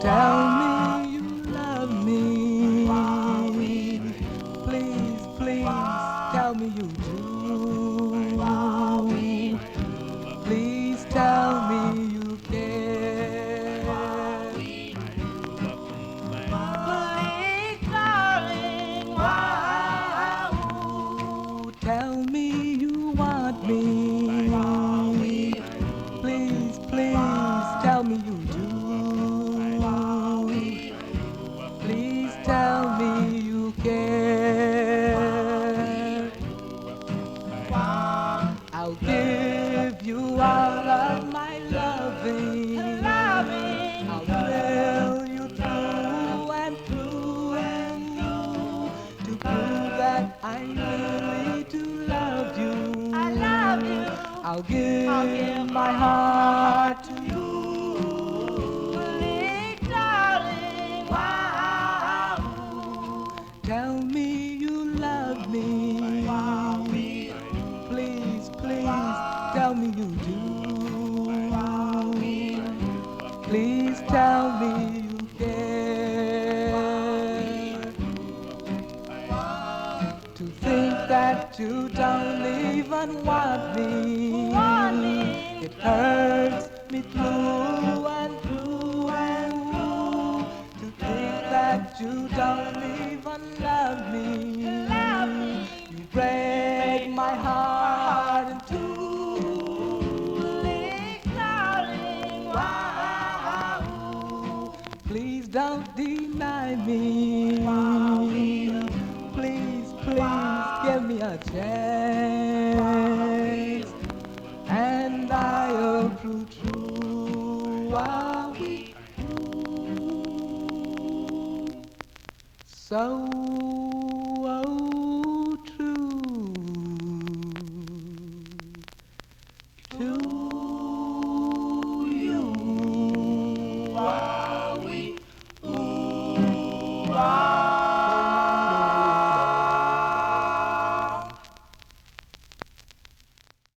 Tell me you love me. Please, please, tell me you do. Please tell me you care. Please, darling, tell me you want me. Please, please, tell me you do. Please tell me you care. I'll give you all of my loving. I'll thrill you through and through and through to prove that I really do love you. I'll give my heart to you. Tell me you love me. Please, please, tell me you do. Please tell me you care. To think that you don't even want me, it hurts me through and through and through. To think that you don't even love me, you break my heart in two. Please don't deny me. Please, please give me a chance, and I'll prove true. So